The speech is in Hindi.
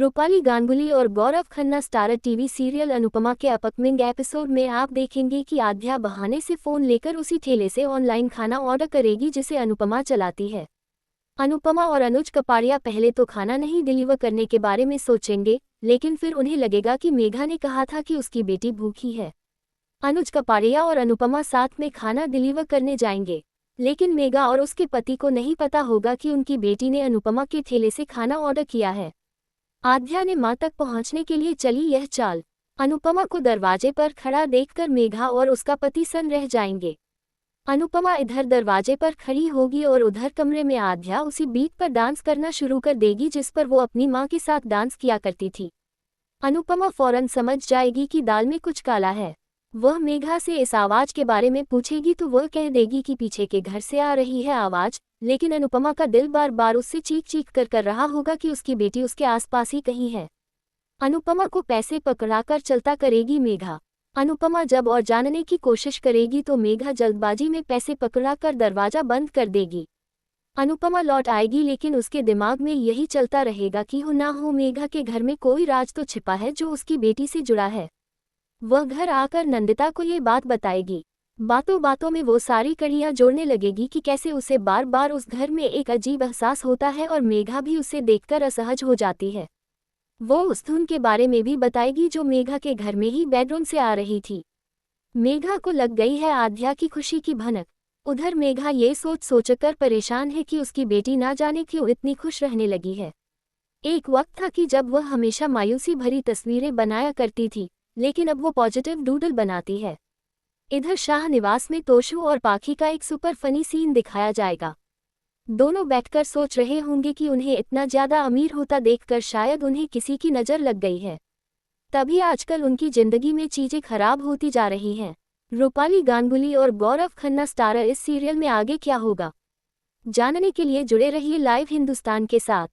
रूपाली गांगुली और Gaurav Khanna starrer TV serial Anupama के अपकमिंग एपिसोड में आप देखेंगे कि आध्या बहाने से फोन लेकर उसी ठेले से ऑनलाइन खाना ऑर्डर करेगी जिसे अनुपमा चलाती है। अनुपमा और अनुज कपाड़िया पहले तो खाना नहीं डिलीवर करने के बारे में सोचेंगे, लेकिन फिर उन्हें लगेगा कि मेघा ने कहा था कि उसकी बेटी भूखी है। अनुज कपाड़िया और अनुपमा साथ में खाना डिलीवर करने जाएंगे, लेकिन मेघा और उसके पति को नहीं पता होगा कि उनकी बेटी ने अनुपमा के ठेले से खाना ऑर्डर किया है। आध्या ने मां तक पहुंचने के लिए चली यह चाल। अनुपमा को दरवाजे पर खड़ा देखकर मेघा और उसका पति सन्न रह जाएंगे। अनुपमा इधर दरवाजे पर खड़ी होगी और उधर कमरे में आध्या उसी बीट पर डांस करना शुरू कर देगी जिस पर वो अपनी मां के साथ डांस किया करती थी। अनुपमा फौरन समझ जाएगी कि दाल में कुछ काला है। वह मेघा से इस आवाज के बारे में पूछेगी तो वह कह देगी कि पीछे के घर से आ रही है आवाज, लेकिन अनुपमा का दिल बार बार उससे चीख चीख कर रहा होगा कि उसकी बेटी उसके आसपास ही कहीं है। अनुपमा को पैसे पकड़ाकर चलता करेगी मेघा। अनुपमा जब और जानने की कोशिश करेगी तो मेघा जल्दबाजी में पैसे पकड़ाकर दरवाजा बंद कर देगी। अनुपमा लौट आएगी, लेकिन उसके दिमाग में यही चलता रहेगा कि हो ना हो मेघा के घर में कोई राज तो छिपा है जो उसकी बेटी से जुड़ा है। वह घर आकर नंदिता को ये बात बताएगी। बातों बातों में वो सारी कड़ियां जोड़ने लगेगी कि कैसे उसे बार बार उस घर में एक अजीब एहसास होता है और मेघा भी उसे देखकर असहज हो जाती है। वो उस धुन के बारे में भी बताएगी जो मेघा के घर में ही बेडरूम से आ रही थी। मेघा को लग गई है आध्या की खुशी की भनक। उधर मेघा ये सोच सोचकर परेशान है कि उसकी बेटी ना जाने क्यों इतनी खुश रहने लगी है। एक वक्त था कि जब वह हमेशा मायूसी भरी तस्वीरें बनाया करती थी, लेकिन अब वो पॉजिटिव डूडल बनाती है। इधर शाह निवास में तोशु और पाखी का एक सुपर फनी सीन दिखाया जाएगा। दोनों बैठकर सोच रहे होंगे कि उन्हें इतना ज्यादा अमीर होता देखकर शायद उन्हें किसी की नज़र लग गई है। तभी आजकल उनकी जिंदगी में चीजें खराब होती जा रही हैं। रूपाली गांगुली और गौरव खन्ना स्टारर इस सीरियल में आगे क्या होगा, जानने के लिए जुड़े रहिए लाइव हिंदुस्तान के साथ।